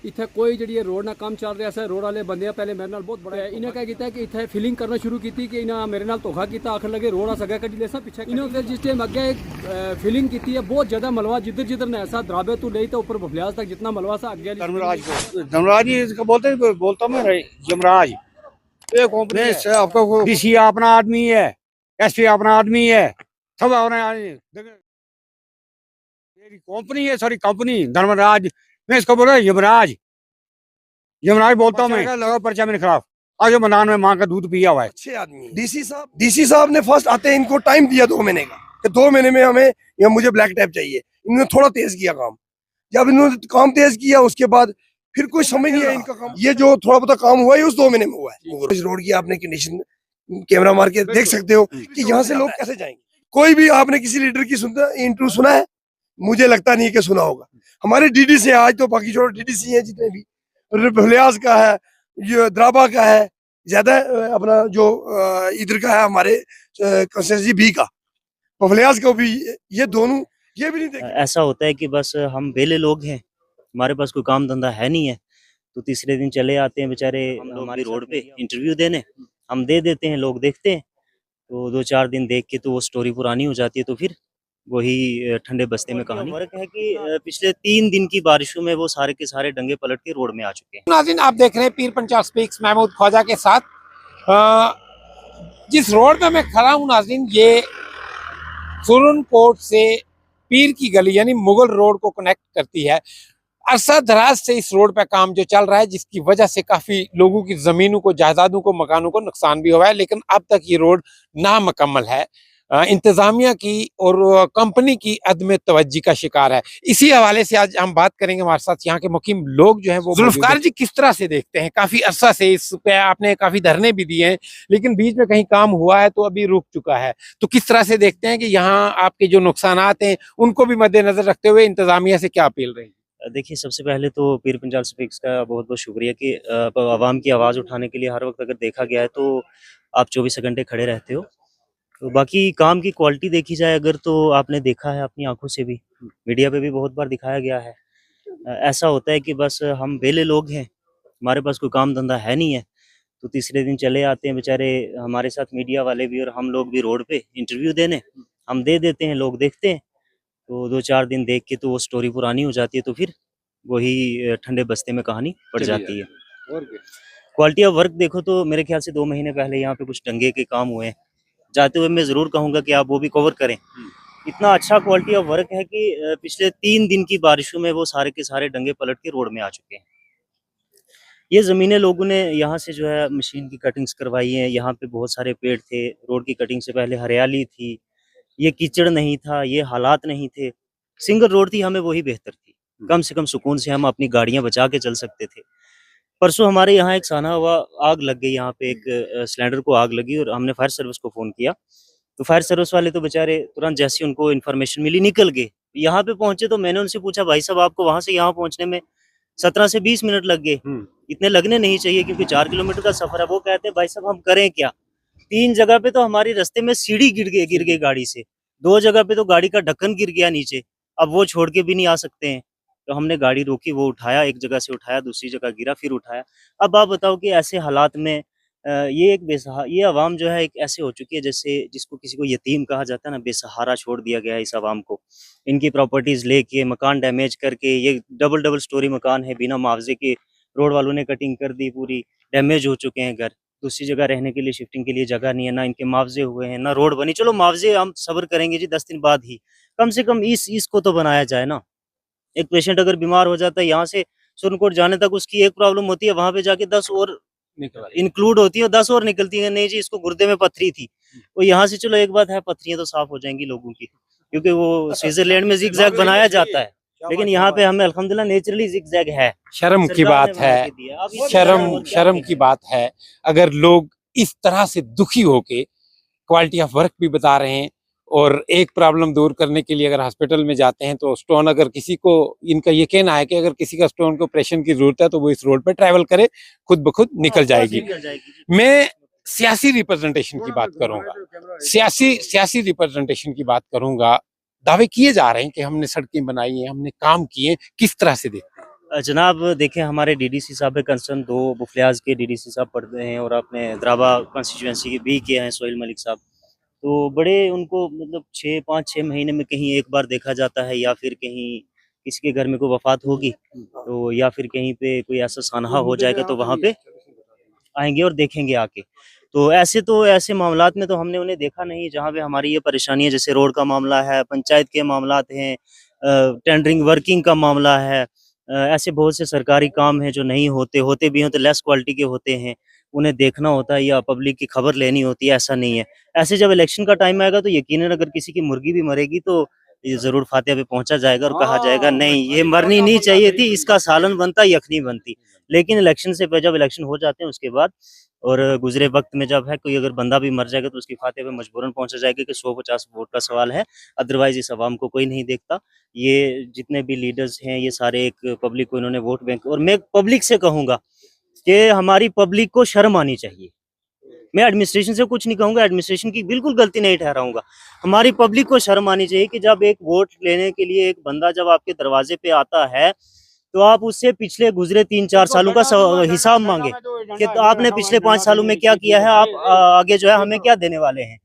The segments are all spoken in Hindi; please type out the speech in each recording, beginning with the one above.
इत्थे कोई जी रोड ना काम चल रहा है। रोड वाले बंदे पहले मेरे नाल बहुत बड़ा इन्हें क्या किया कि इत्थे फिलिंग करना शुरू की कि इन्हें मेरे नाल धोखा किया, आखिर लगे रोड आ सके कटी लेसा पीछे इन्होंने फिर जिस टाइम अगे फिलिंग की है बहुत ज्यादा मलबा जिधर जिधर ने ऐसा दराबे तो ले तो ऊपर बफलियाज तक जितना मलबा सा अगे धर्मराज ही इसका बोलता मैं यमराज ये कंपनी आपका डीसी अपना आदमी है, एसपी अपना आदमी है, सब मेरी कंपनी है, सारी कंपनी धर्मराज। मैं इसको बोल रहा यमराज, यमराज बोलता हूँ मैं। लगा पर्चा मेरे खिलाफ आज मैदान में माँ का दूध पिया हुआ है। अच्छे आदमी डीसी साहब ने फर्स्ट आते इनको टाइम दिया 2 महीने का कि 2 महीने में हमें या मुझे ब्लैक टैप चाहिए। इन्होंने थोड़ा तेज किया काम, जब इन्होंने काम तेज किया उसके बाद फिर कोई समझ नहीं है इनका काम। ये जो थोड़ा बहुत काम हुआ है उस 2 महीने में हुआ है। इस रोड की आपने कंडीशन कैमरा मार के देख सकते हो कि यहाँ से लोग कैसे जाएंगे। कोई भी आपने किसी लीडर की इंटरव्यू सुना है? मुझे लगता नहीं कि सुना होगा। हमारे डीडीसी आज तो बाकी छोड़ो, डीडीसी है जितने भी, भलियाज का है, ये द्राबा का है, ज्यादा अपना जो इधर का है हमारे कंस्टिट्यूंसी बी का, भलियाज का भी, ये दोनों ये भी नहीं देखे। ऐसा होता है कि बस हम बेले लोग हैं, हमारे पास कोई काम धंधा है नहीं है, तो तीसरे दिन चले आते हैं बेचारे हमारी रोड पे इंटरव्यू देने। हम दे देते हैं, लोग देखते हैं, तो 2-4 दिन देख के तो वो स्टोरी पुरानी हो जाती है, तो फिर वही ठंडे बस्ते में कहानी। फर्क है कि पिछले 3 दिन की बारिशों में वो सारे के सारे डंगे पलट के रोड में आ चुके हैं। नाज़रीन, आप देख रहे हैं पीर पंचाल स्पीक्स महमूद ख्वाजा के साथ। जिस रोड पे मैं खड़ा हूँ नाज़रीन, ये सुरनकोट से पीर की गली यानी मुगल रोड को कनेक्ट करती है। अरसा दराज से इस रोड पे काम जो चल रहा है, जिसकी वजह से काफी लोगों की जमीनों को, जायदादों को, मकानों को नुकसान भी हुआ है, लेकिन अब तक ये रोड नामुकम्मल है। इंतजामिया की और कंपनी की अदम तवज्जी का शिकार है। इसी हवाले से आज हम बात करेंगे। हमारे साथ यहाँ के मुकीम लोग जो हैं वो जुल्फकार जी किस तरह से देखते हैं। काफी अरसा से इस पे आपने काफी धरने भी दिए हैं, लेकिन बीच में कहीं काम हुआ है तो अभी रुक चुका है, तो किस तरह से देखते हैं कि यहाँ आपके जो नुकसानात हैं उनको भी मद्देनजर रखते हुए इंतजामिया से क्या अपील रही? देखिए, सबसे पहले तो पीर पंचाल स्पीक्स का बहुत बहुत शुक्रिया कि आवाम की आवाज़ उठाने के लिए हर वक्त अगर देखा गया है तो आप 24 घंटे खड़े रहते हो। तो बाकी काम की क्वालिटी देखी जाए अगर, तो आपने देखा है अपनी आंखों से भी, मीडिया पे भी बहुत बार दिखाया गया है। ऐसा होता है कि बस हम बेले लोग हैं, हमारे पास कोई काम धंधा है नहीं है, तो तीसरे दिन चले आते हैं बेचारे हमारे साथ मीडिया वाले भी और हम लोग भी रोड पे इंटरव्यू देने। हम दे देते हैं, लोग देखते हैं, तो 2-4 दिन देख के तो वो स्टोरी पुरानी हो जाती है, तो फिर वही ठंडे बस्ते में कहानी पड़ जाती है। क्वालिटी ऑफ वर्क देखो तो मेरे ख्याल से 2 महीने पहले यहाँ पे कुछ डंगे के काम हुए हैं। जाते हुए मैं ज़रूर कहूँगा कि आप वो भी कवर करें। इतना अच्छा क्वालिटी ऑफ वर्क है कि पिछले 3 दिन की बारिशों में वो सारे के सारे डंगे पलट के रोड में आ चुके हैं। ये ज़मीनें लोगों ने यहाँ से जो है मशीन की कटिंग्स करवाई हैं। यहाँ पे बहुत सारे पेड़ थे, रोड की कटिंग से पहले हरियाली थी, ये कीचड़ नहीं था, ये हालात नहीं थे। सिंगल रोड थी, हमें वही बेहतर थी। कम से कम सुकून से हम अपनी गाड़ियाँ बचा के चल सकते थे। परसों हमारे यहाँ एक साना हुआ, आग लग गई, यहाँ पे एक सिलेंडर को आग लगी और हमने फायर सर्विस को फ़ोन किया, तो फायर सर्विस वाले तो बेचारे तुरंत जैसे उनको इन्फॉर्मेशन मिली निकल गए। यहाँ पे पहुंचे तो मैंने उनसे पूछा, भाई साहब आपको वहाँ से यहाँ पहुँचने में 17 से 20 मिनट लग गए, इतने लगने नहीं चाहिए क्योंकि 4 किलोमीटर का सफर है। वो कहते हैं भाई साहब हम करें क्या, 3 जगह पे तो हमारी रास्ते में सीढ़ी गिर गई गाड़ी से, 2 जगह पे तो गाड़ी का ढक्कन गिर गया नीचे, अब वो छोड़ के भी नहीं आ सकते हैं। तो हमने गाड़ी रोकी, वो उठाया, एक जगह से उठाया, दूसरी जगह गिरा, फिर उठाया। अब आप बताओ कि ऐसे हालात में ये आवाम जो है एक ऐसे हो चुकी है जैसे जिसको किसी को यतीम कहा जाता है ना, बेसहारा छोड़ दिया गया है इस आवाम को। इनकी प्रॉपर्टीज लेके, मकान डैमेज करके, ये डबल स्टोरी मकान है, बिना मुआवजे के रोड वालों ने कटिंग कर दी, पूरी डैमेज हो चुके हैं घर। दूसरी जगह रहने के लिए, शिफ्टिंग के लिए जगह नहीं है, ना इनके मुआवजे हुए हैं, ना रोड बनी। चलो मुआवजे हम सब्र करेंगे जी, 10 दिन बाद ही, कम से कम इसको तो बनाया जाए ना। एक पेशेंट अगर बीमार हो जाता है, यहाँ से सुरनकोट जाने तक उसकी एक प्रॉब्लम होती है, वहां पे जाके 10 और इंक्लूड होती है, 10 और निकलती है। नहीं जी, इसको गुर्दे में पथरी थी, वो यहाँ से, चलो एक बात है, पथरियां तो साफ हो जाएंगी लोगों की, क्योंकि वो स्विट्जरलैंड में जिगजैग बनाया जाता है, लेकिन यहाँ पे हमें अल्हम्दुलिल्लाह नेचुरली जिगजैग है। शर्म की बात है, शर्म की बात है अगर लोग इस तरह से दुखी होके क्वालिटी ऑफ वर्क भी बता रहे हैं, और एक प्रॉब्लम दूर करने के लिए अगर हॉस्पिटल में जाते हैं तो स्टोन, अगर किसी को, इनका ये कहना है कि अगर किसी का स्टोन को ऑपरेशन की जरूरत है तो वो इस रोड पर ट्रैवल करे, खुद ब खुद निकल जाएगी। मैं सियासी रिप्रेजेंटेशन की बात करूंगा, सियासी रिप्रेजेंटेशन की बात करूंगा। दावे किए जा रहे हैं कि हमने सड़कें बनाई हैं, हमने काम किए, किस तरह से देखते हैं? जनाब देखें, हमारे डीडीसी साहब है कंसर्न, 2 बुफलियाज के डीडीसी साहब पढ़ते हैं और अपने द्रावा कॉन्स्टिट्यूएंसी के भी किए हैं सोहेल मलिक साहब। तो बड़े उनको मतलब 5-6 महीने में कहीं एक बार देखा जाता है, या फिर कहीं किसी के घर में कोई वफात होगी तो, या फिर कहीं पे कोई ऐसा सानहा हो जाएगा तो वहाँ पे आएंगे और देखेंगे आके। तो ऐसे मामलात में तो हमने उन्हें देखा नहीं, जहाँ पे हमारी ये परेशानी है, जैसे रोड का मामला है, पंचायत के मामलात हैं, टेंडरिंग वर्किंग का मामला है, ऐसे बहुत से सरकारी काम हैं जो नहीं होते भी हैं तो लेस क्वालिटी के होते हैं, उन्हें देखना होता है या पब्लिक की खबर लेनी होती है, ऐसा नहीं है। ऐसे जब इलेक्शन का टाइम आएगा तो यकीनन अगर किसी की मुर्गी भी मरेगी तो ये जरूर फातिहा पे पहुंचा जाएगा और कहा जाएगा नहीं ये मरनी नहीं चाहिए थी, इसका सालन बनता, यखनी बनती। लेकिन इलेक्शन से जब इलेक्शन हो जाते हैं उसके बाद और गुजरे वक्त में जब है कोई अगर बंदा भी मर जाएगा तो उसकी फातिहा पे मजबूरन पहुंचा जाएगा कि 150 वोट का सवाल है, अदरवाइज इस अवाम को कोई नहीं देखता। ये जितने भी लीडर्स हैं ये सारे एक पब्लिक को इन्होंने वोट बैंक, और मैं पब्लिक से कहूंगा कि हमारी पब्लिक को शर्म आनी चाहिए। मैं एडमिनिस्ट्रेशन से कुछ नहीं कहूंगा, एडमिनिस्ट्रेशन की बिल्कुल गलती नहीं ठहराऊंगा, हमारी पब्लिक को शर्म आनी चाहिए कि जब एक वोट लेने के लिए एक बंदा जब आपके दरवाजे पे आता है तो आप उससे पिछले गुजरे 3-4 सालों का हिसाब मांगे कि तो आपने पिछले 5 सालों में क्या किया है, आप आगे जो है हमें क्या देने वाले हैं।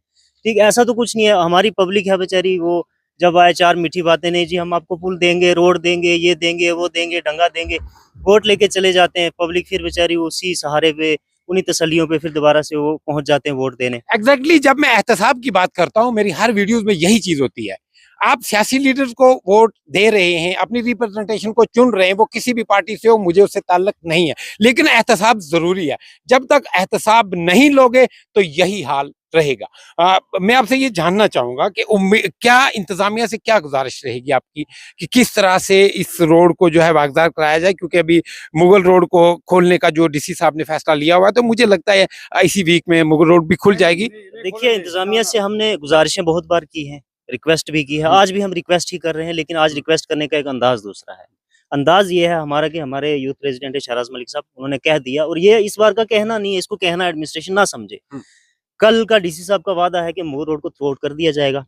ठीक, ऐसा तो कुछ नहीं है। हमारी पब्लिक है बेचारी, वो जब आए 4 मीठी बातें, नहीं जी हम आपको पुल देंगे, रोड देंगे, ये देंगे, वो देंगे, डंगा देंगे, वोट लेके चले जाते हैं। पब्लिक फिर बेचारी उसी सहारे पे, उन्हीं तसल्लियों पे फिर दोबारा से वो पहुंच जाते हैं वोट देने। एग्जैक्टली जब मैं एहतसाब की बात करता हूँ मेरी हर वीडियोस में यही चीज होती है। आप सियासी लीडर्स को वोट दे रहे हैं, अपनी रिप्रेजेंटेशन को चुन रहे हैं, वो किसी भी पार्टी से हो, मुझे उससे ताल्लुक नहीं है, लेकिन एहतसाब जरूरी है। जब तक एहतसाब नहीं लोगे तो यही हाल रहेगा। मैं आपसे ये जानना चाहूंगा कि क्या इंतजामिया से क्या गुजारिश रहेगी आपकी कि किस तरह से इस रोड को जो है वागजार कराया जाए, क्योंकि अभी मुगल रोड को खोलने का जो डीसी साहब ने फैसला लिया हुआ है तो मुझे लगता है इसी वीक में मुगल रोड भी खुल जाएगी। देखिए, इंतजामिया से हमने गुजारिशें बहुत बार की हैं, रिक्वेस्ट भी की है, आज भी हम रिक्वेस्ट ही कर रहे हैं, लेकिन आज रिक्वेस्ट करने का एक अंदाज दूसरा है। अंदाज ये है हमारा कि हमारे यूथ प्रेसिडेंट है शहराज मलिक साहब, उन्होंने कह दिया, और ये इस बार का कहना नहीं है, इसको कहना एडमिनिस्ट्रेशन ना समझे। कल का डीसी साहब का वादा है कि मुगल रोड को थ्रू आउट कर दिया जाएगा,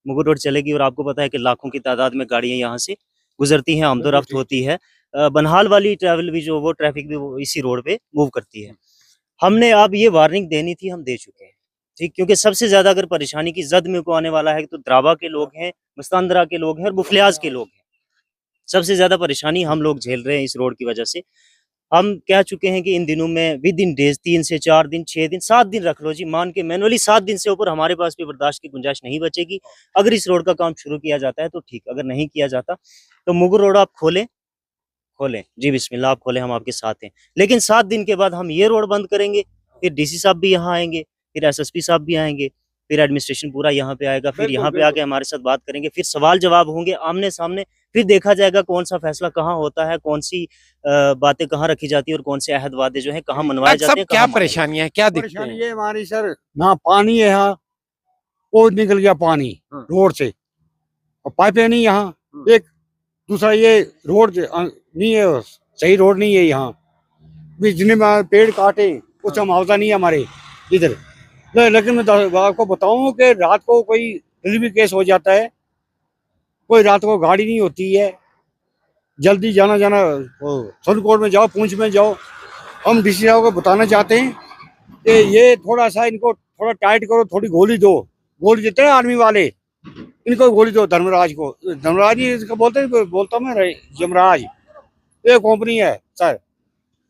मुगल रोड चलेगी, और आपको पता है कि लाखों की तादाद में गाड़ियां यहाँ से गुजरती हैं, आमदोरफ्त होती है। बनहाल वाली ट्रैवल भी जो वो ट्रैफिक भी वो इसी रोड पे मूव करती है। हमने अब ये वार्निंग देनी थी, हम दे चुके हैं, ठीक, क्योंकि सबसे ज्यादा अगर परेशानी की जद में को आने वाला है तो द्रावा के लोग हैं, मस्तानदरा के लोग हैं और बुफलियाज के लोग हैं। सबसे ज्यादा परेशानी हम लोग झेल रहे हैं इस रोड की वजह से। हम कह चुके हैं कि इन दिनों में विद इन डेज 3 से 4 दिन, 6 दिन, 7 दिन रख लो जी, मान के मैनुअली 7 दिन से ऊपर हमारे पास भी बर्दाश्त की गुंजाइश नहीं बचेगी। अगर इस रोड का काम शुरू किया जाता है तो ठीक, अगर नहीं किया जाता तो मुगल रोड आप खोलें जी, बिस्मिल्लाह आप खोलें, हम आपके साथ हैं। लेकिन 7 दिन के बाद हम ये रोड बंद करेंगे, फिर डीसी साहब भी यहाँ आएंगे, फिर एसएसपी साहब भी आएंगे, फिर एडमिनिस्ट्रेशन पूरा यहाँ पे आएगा, फिर यहाँ पे आके हमारे साथ बात करेंगे, फिर सवाल जवाब होंगे आमने सामने, फिर देखा जाएगा कौन सा फैसला कहाँ होता है, कौन सी बातें कहाँ रखी जाती है और कौन से अहद वादे जो है कहाँ मनवाए जाते हैं। क्या परेशानियां, क्या दिक्कतें परेशानी हैं? ये हमारी सर, ना पानी है यहाँ, वो निकल गया पानी रोड से, और पाइपें नहीं यहाँ, एक दूसरा ये रोड नहीं है, सही रोड नहीं है यहाँ, जितने पेड़ काटे उसका मुआवजा नहीं है हमारे इधर। लेकिन मैं आपको बताऊं कि रात को कोई डिलीवरी केस हो जाता है, कोई रात को गाड़ी नहीं होती है, जल्दी जाना सुरकोट में जाओ, पूंछ में जाओ। हम डीसी साहब को बताना चाहते हैं कि ये थोड़ा सा इनको थोड़ा टाइट करो, थोड़ी गोली दो, गोली देते हैं आर्मी वाले, इनको गोली दो। धर्मराज को, धर्मराज ही इसका बोलता हूँ मैं, यमराज ये कंपनी है सर।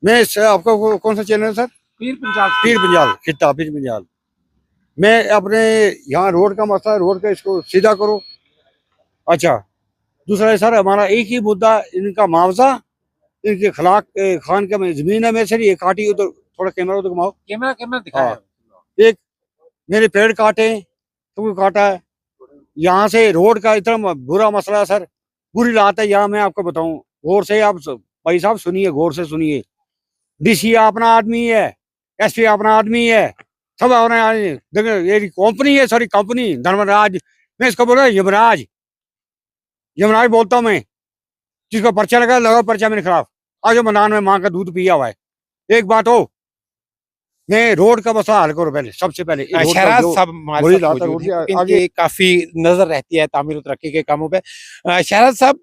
मैं आपका कौन सा चैनल है सर? पीर पंजाल खिता पीर पंजाल। मैं अपने यहाँ रोड का मसला, रोड का इसको सीधा करो। अच्छा, दूसरा है सर, हमारा एक ही मुद्दा, इनका मुआवजा, इनके खिलाफ खान का जमीन है मेरे से, ये काटी, उधर थोड़ा कैमरा उधर घुमाओ, कैमरा दिखाओ। एक मेरे पेड़ काटे तो काटा है, यहाँ से रोड का इतना बुरा मसला है सर, बुरी हालत है यहाँ। मैं आपको बताऊं, गौर से आप भाई साहब सुनिए, गौर से सुनिए। डीसी अपना आदमी है, एसपी अपना आदमी है, सब अपना आदमी। देखो ये कंपनी है, सॉरी कंपनी, धर्मराज, मैं इसको बोल रहा हूँ यमराज, यमराज बोलता हूँ मैं। जिसको पर्चा लगा पर्चा मेरे खिलाफ, आज मैदान में माँ का दूध पिया हुआ है। एक बात हो, मैं रोड का मसला हल करो पहले, सबसे पहले। शहराज साहब हमारे साथ मौजूद हैं, इनकी काफी नजर रहती है तामीर और तरक्की के कामों पे। शहराज साहब,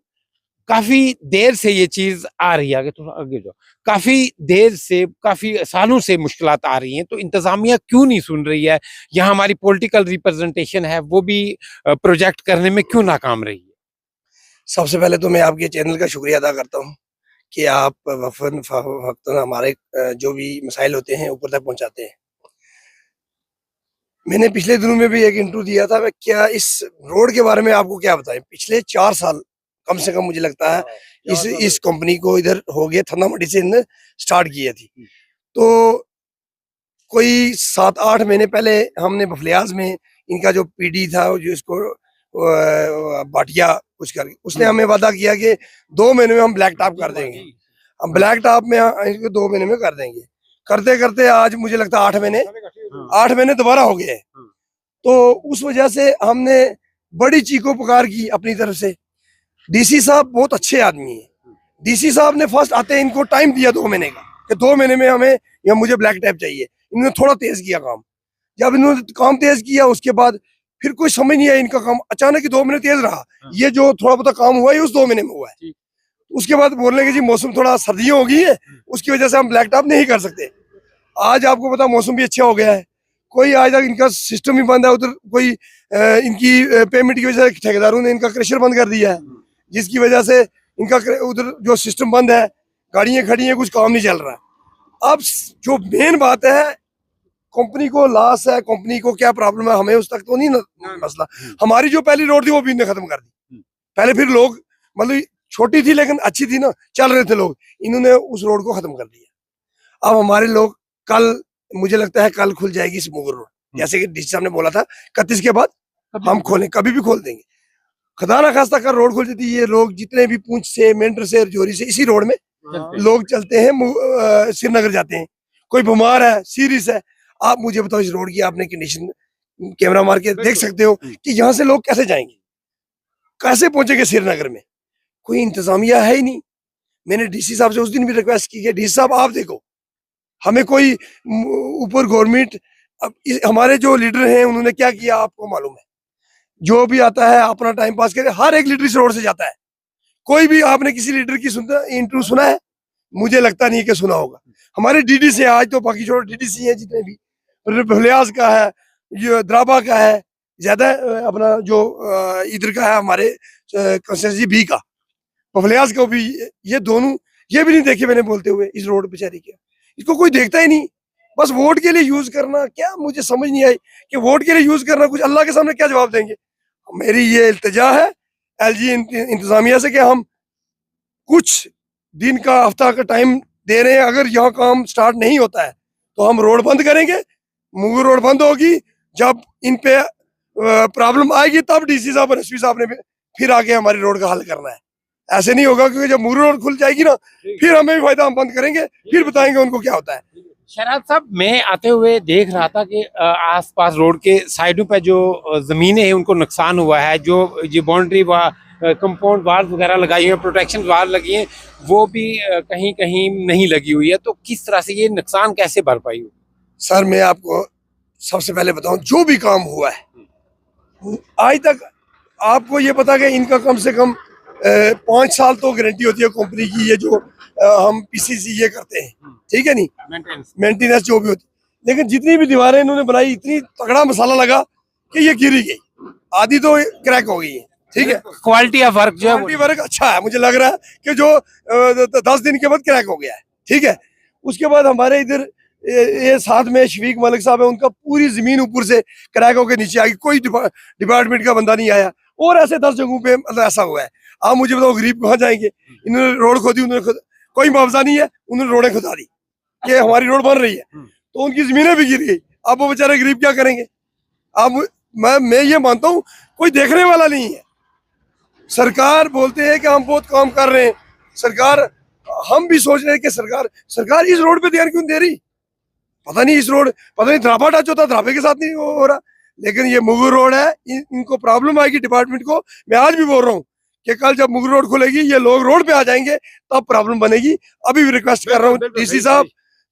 काफी देर से ये चीज आ रही है, आगे थोड़ा आगे जाओ, काफी देर से, काफी सालों से मुश्किलात आ रही हैं, तो इंतजामिया क्यों नहीं सुन रही है? यहाँ हमारी पॉलिटिकल रिप्रेजेंटेशन है, वो भी प्रोजेक्ट करने में क्यों नाकाम रही है? सबसे पहले तो मैं आपके चैनल का शुक्रिया अदा करता हूँ कि आप वक्तन हमारे जो भी मसाइल होते हैं ऊपर तक पहुंचाते हैं। मैंने पिछले दिनों में भी एक इंटरव्यू दिया था। मैं क्या इस रोड के बारे में आपको क्या बताएं, पिछले 4 साल कम से कम मुझे लगता है इस कंपनी को इधर हो गया, थन्नामड्डी से इन्होंने स्टार्ट की थी। तो कोई 7-8 महीने पहले हमने बफलियाज में इनका जो पीडी था, जो इसको बाटिया कुछ करके, उसने हमें वादा किया कि 2 महीने में हम ब्लैक टॉप कर देंगे। हम ब्लैक टॉप में इसको 2 महीने में कर देंगे। करते करते आज मुझे लगता है 8 महीने दोबारा हो गए। तो उस वजह से हमने बड़ी चीखों पुकार की अपनी तरफ से। डीसी साहब बहुत अच्छे आदमी हैं। डीसी साहब ने फर्स्ट आते हैं इनको टाइम दिया 2 महीने का, कि 2 महीने में हमें या मुझे ब्लैक टैप चाहिए। इन्होंने थोड़ा तेज किया काम। जब इन्होंने काम तेज किया उसके बाद फिर कोई समझ नहीं आया इनका काम, अचानक ही 2 महीने तेज रहा। ये जो थोड़ा बहुत काम हुआ है उस 2 महीने में हुआ है। उसके बाद बोलने के जी मौसम थोड़ा सर्दियां हो गई है, उसकी वजह से हम ब्लैक टॉप नहीं कर सकते। आज आपको पता मौसम भी अच्छा हो गया है, कोई आज तक इनका सिस्टम ही बंद है। उधर कोई इनकी पेमेंट की वजह से ठेकेदारों ने इनका क्रशर बंद कर दिया है, जिसकी वजह से इनका उधर जो सिस्टम बंद है, गाड़ियां खड़ी हैं, कुछ काम नहीं चल रहा है। अब जो मेन बात है, कंपनी को लॉस है, कंपनी को क्या प्रॉब्लम है, हमें उस तक तो नहीं मसला। हमारी जो पहली रोड थी वो भी इन्होंने खत्म कर दी। पहले फिर लोग मतलब छोटी थी लेकिन अच्छी थी ना, चल रहे थे लोग, इन्होंने उस रोड को खत्म कर दिया। अब हमारे लोग कल, मुझे लगता है कल खुल जाएगी मुगल रोड, जैसे कि डीसी साहब ने बोला था 31 के बाद हम खोलें, कभी भी खोल देंगे। खुदा ना खास्ता कर रोड खुल जाती है, लोग जितने भी पूंछ से, मेंढर से, जोरी से, इसी रोड में लोग चलते हैं, श्रीनगर जाते हैं। कोई बीमार है, सीरियस है, आप मुझे बताओ इस रोड की आपने कंडीशन कैमरा मार के देख सकते हो कि यहाँ से लोग कैसे जाएंगे, कैसे पहुंचेंगे श्रीनगर में। कोई इंतजामिया है ही नहीं। मैंने डीसी साहब से उस दिन भी रिक्वेस्ट की है, डीसी साहब आप देखो, हमें कोई ऊपर गवर्नमेंट, अब हमारे जो लीडर हैं उन्होंने क्या किया आपको मालूम है। जो भी आता है अपना टाइम पास करे, हर एक लीडर इस रोड से जाता है। कोई भी आपने किसी लीडर की इंटरव्यू सुना है? मुझे लगता नहीं कि सुना होगा। हमारे डीडी से आज तो बाकी छोड़ो, डीडीसी है जितने भी, भलियाज का है, ये द्राबा का है, ज्यादा अपना जो इधर का है हमारे कंस्टिट्यूंसी बी का, भलियाज का भी, ये दोनों ये भी नहीं देखे मैंने बोलते हुए इस रोड बेचारी के। इसको कोई देखता ही नहीं, बस वोट के लिए यूज करना। क्या मुझे समझ नहीं आई कि वोट के लिए यूज करना, कुछ अल्लाह के सामने क्या जवाब देंगे। मेरी ये इल्तिजा है एलजी इंतजामिया से कि हम कुछ दिन का, हफ्ता का टाइम दे रहे हैं। अगर यहाँ काम स्टार्ट नहीं होता है तो हम रोड बंद करेंगे। मुगल रोड बंद होगी, जब इन पे प्रॉब्लम आएगी तब डीसी साहब और एसपी साहब ने फिर आके हमारी रोड का हल करना है। ऐसे नहीं होगा, क्योंकि जब मुगल रोड खुल जाएगी ना, फिर हमें भी फायदा, हम बंद करेंगे, फिर बताएंगे उनको क्या होता है। शराब साहब, मैं आते हुए देख रहा था कि आसपास रोड के साइडों पे जो जमीनें हैं उनको नुकसान हुआ है। जो ये बाउंड्री व कंपाउंड वाल वगैरह लगाई हुई है, प्रोटेक्शन वाल लगी है, वो भी कहीं कहीं नहीं लगी हुई है। तो किस तरह से ये नुकसान कैसे भरपाई हो? सर मैं आपको सबसे पहले बताऊं, जो भी काम हुआ है आज तक, आपको ये पता कि इनका कम से कम 5 साल तो गारंटी होती है कंपनी की। ये जो हम पीसीसी ये करते हैं, ठीक है, नहीं मेंटेनेंस जो भी होती, लेकिन जितनी भी दीवारें इन्होंने बनाई, इतनी तगड़ा मसाला लगा कि ये गिरी गई, आधी तो क्रैक हो गई है। ठीक है, क्वालिटी ऑफ वर्क जो है, क्वालिटी वर्क अच्छा है। मुझे लग रहा है कि जो 10 दिन के बाद क्रैक हो गया है। ठीक है, उसके बाद हमारे इधर ये साथ में शफीक मलिक साहब है, उनका पूरी जमीन ऊपर से क्रैक होकर नीचे आ गई, कोई डिपार्टमेंट का बंदा नहीं आया। और ऐसे 10 जगहों पे मतलब ऐसा हुआ है। आप मुझे बताओ गरीब कहाँ जाएंगे? इन्होंने रोड खोदी, उन्होंने कोई मुआवजा नहीं है, उन्होंने रोडें खुदा दी कि हमारी रोड बन रही है, तो उनकी जमीनें भी गिर गई। अब वो बेचारे गरीब क्या करेंगे? अब मैं ये मानता हूँ कोई देखने वाला नहीं है। सरकार बोलते हैं कि हम बहुत काम कर रहे हैं, सरकार, हम भी सोच रहे हैं कि सरकार इस रोड पे ध्यान क्यों दे रही? पता नहीं, इस रोड, पता नहीं द्राबा टच होता, द्राबे के साथ नहीं हो रहा, लेकिन ये मुगल रोड है, इनको प्रॉब्लम आएगी डिपार्टमेंट को। मैं आज भी बोल रहा हूँ कि कल जब मुगल रोड खुलेगी, ये लोग रोड पे आ जाएंगे, तब प्रॉब्लम बनेगी। अभी भी रिक्वेस्ट कर रहा हूँ डीसी साहब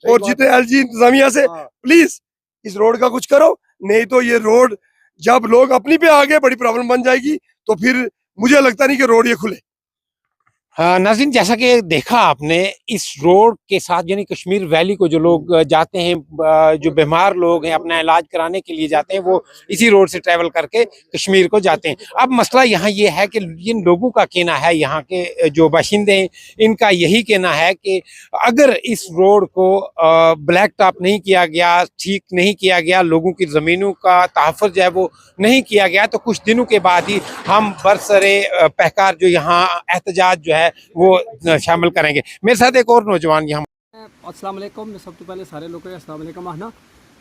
और जितने एलजी इंतजामिया से, प्लीज इस रोड का कुछ करो, नहीं तो ये रोड जब लोग अपनी पे आ गए बड़ी प्रॉब्लम बन जाएगी। तो फिर मुझे लगता नहीं कि रोड ये खुले। हाँ नाज़रीन, जैसा कि देखा आपने, इस रोड के साथ यानी कश्मीर वैली को जो लोग जाते हैं, जो बीमार लोग हैं अपना इलाज कराने के लिए जाते हैं, वो इसी रोड से ट्रैवल करके कश्मीर को जाते हैं। अब मसला यहाँ ये है कि इन लोगों का कहना है, यहाँ के जो बाशिंदे हैं इनका यही कहना है कि अगर इस रोड को ब्लैक टॉप नहीं किया गया, ठीक नहीं किया गया, लोगों की ज़मीनों का तहफ़्फ़ुज़ जो है वो नहीं किया गया, तो कुछ दिनों के बाद ही हम बरसरे पहकार जो यहाँ एहतजाज जो है वो शामिल करेंगे। मेरे साथ एक और नौजवान यहाँ। अस्सलाम वालेकुम। मैं सब तो पहले सारे लोगों को अस्सलाम वालेकुम आना।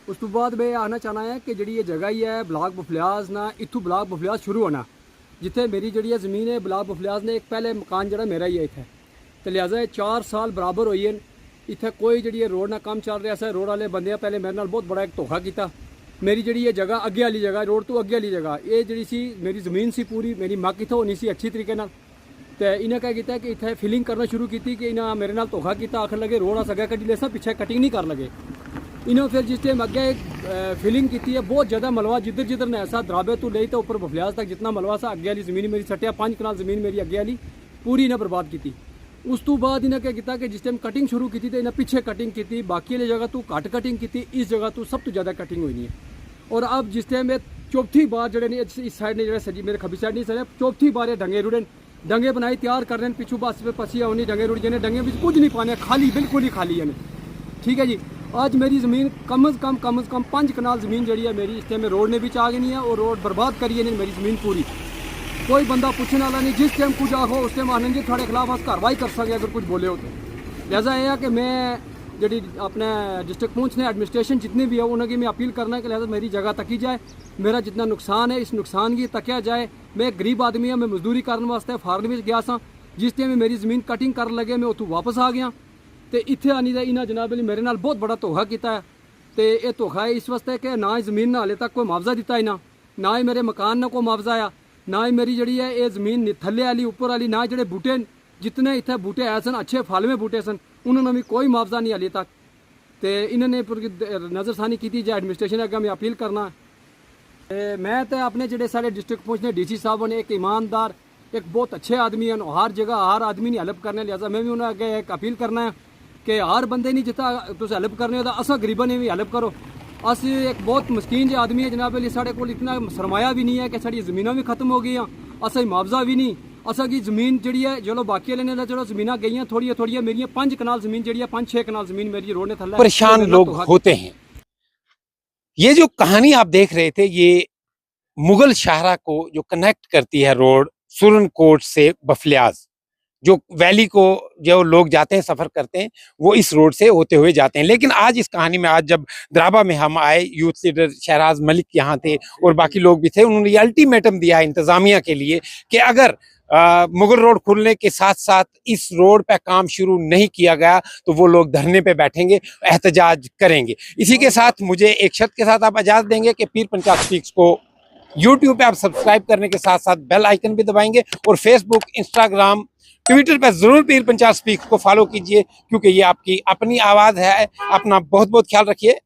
उस तो बाद मैं आना चाहना है कि जी ये जगह ही है ब्लाक बफलियाज ना, इतू ब्लाक बफलियाज शुरू होना, जिथे मेरी जी ज़मीन है ब्लाक बफलियाज ने एक पहले मकान जरा मेरा ही है इतने, तो लिहाजा 4 साल बराबर हुई है इतने कोई जी रोड ना काम चल रहा है। रोड वाले बंदे पहले मेरे नाल बहुत बड़ा एक धोखा किया। मेरी जी ये जगह अगे वाली जगह, रोड तो अगे वाली जगह, ये जी सी मेरी ज़मीन सी पूरी मेरी मक इतों होनी सी अच्छी तरीके नाल, तो इन्हें क्या किया कि इतने फिलिंग करना शुरू की कि इन्हें मेरे नाल धोखा किया। आखिर लगे रोड आ सका कटी लेसा, पीछे कटिंग नहीं कर लगे। इन्होंने फिर जिस टाइम अगे फिलिंग की है, बहुत ज़्यादा मलवा जिधर जिधर ने ऐसा दराबे तो ले तो ऊपर बफलियाज तक जितना मलवा सा अगे वाली ज़मीन मेरी सटिया 5 कनाल ज़मीन मेरी अगे वाली पूरी इन्हें बर्बाद की। उस तो बाद इन्हें क्या किया कि जिस टाइम कटिंग शुरू की तो इन्हें पीछे कटिंग की, बाकी वाली जगह तो घट कटिंग की, इस जगह तो सब तो ज़्यादा कटिंग हुई नहीं है। और अब जिस टाइम चौथी बार जड़े ने इस साइड ने जो सजी मेरे खबी साइड नहीं सर, चौथी बार ये डंगे रुड़े डंगे बनाई तैयार कर रहे हैं, पिछू बस पे पसी होनी डंगे रुड़ जाने, डंगे में कुछ नहीं पाने, खाली बिल्कुल ही खाली है। ठीक है जी, आज मेरी ज़मीन कम से कम 5 कनाल ज़मीन जी है मेरी इस टाइम में रोड ने भी आ गई नहीं है, और रोड बर्बाद करी है मेरी ज़मीन पूरी। कोई बंदा पूछने वाला नहीं, जिस टाइम कुछ आखो उस टाइम आनंद जी थोड़े खिलाफ अस कार्रवाई कर सके अगर कुछ बोले हो तो। लिहाजा यह है कि मैं जी अपने डिस्ट्रिक्ट पुंछ ने एडमिनिस्ट्रेशन जितने भी है उन्हें मैं अपील करना है कि लिहाजा मेरी जगह तकी जाए, मेरा जितना नुकसान है इस नुकसान की तकिया जाए। मैं एक गरीब आदमी हाँ, मैं मजदूरी करने वास्ते फार्म में गया सा, जिस टाइम मेरी ज़मीन कटिंग कर लगे मैं उतों वापस आ गया, तो इतने आनी का इन्हें जनाब ने मेरे नाल बहुत बड़ा धोखा किया है। तो यह धोखा है इस वास्ते कि ना ही ज़मीन ने हाले तक कोई मुआवजा दिता इन्हें, ना ही मेरे मकान ने कोई मुआवजा आया, ना ही मेरी जी है ये ज़मीन थले वाली उपर वाली, ना जोड़े बूटे जितने इतने बूटे आए सन अच्छे फल में बूटे सन उन्होंने भी कोई मुआवजा नहीं हाले तक। तो इन्होंने नज़रसानी की जाए एडमिनिस्ट्रेशन अगर मैं अपील करना। मैं तो अपने जोड़े सारे डिस्ट्रिक्ट पहुँचने DC साहब ने एक ईमानदार एक बहुत अच्छे आदमी हैं, हर जगह हर आदमी ने हेल्प करने, लिहाजा मैं भी उन्हें अगे एक अपील करना है कि हर बंदे नहीं जितना तुम हेल्प करने हो असा गरीबों ने भी हेल्प करो। अस एक बहुत मस्कीन जो आदमी है जनाब अली, साढ़े को इतना सरमाया भी नहीं है कि साड़ी ज़मीनें भी खत्म हो गई, असा मुआवजा भी नहीं, असा की ज़मीन जी है चलो बाकी वाले ने चलो ज़मीन गई थोड़ी मेरी 5 कनाल ज़मीन जी 5-6 कनाल ज़मीन मेरी रोड ने थल्ला। परेशान लोग होते हैं। ये जो कहानी आप देख रहे थे ये मुगल शाहरा को जो कनेक्ट करती है रोड सुरनकोट से बफलियाज, जो वैली को जो लोग जाते हैं सफ़र करते हैं वो इस रोड से होते हुए जाते हैं। लेकिन आज इस कहानी में, आज जब द्राबा में हम आए, यूथ लीडर शहराज मलिक यहाँ थे और बाकी लोग भी थे, उन्होंने ये अल्टीमेटम दिया इंतज़ामिया के लिए कि अगर मुगल रोड खुलने के साथ साथ इस रोड पे काम शुरू नहीं किया गया तो वो लोग धरने पे बैठेंगे, एहतजाज करेंगे। इसी के साथ मुझे एक शर्त के साथ आप इजाज़त देंगे कि पीर पंचाल स्पीक्स को YouTube पे आप सब्सक्राइब करने के साथ साथ बेल आइकन भी दबाएंगे, और फेसबुक, इंस्टाग्राम, ट्विटर पर जरूर पीर पंचाल स्पीक्स को फॉलो कीजिए, क्योंकि ये आपकी अपनी आवाज़ है। अपना बहुत बहुत ख्याल रखिए।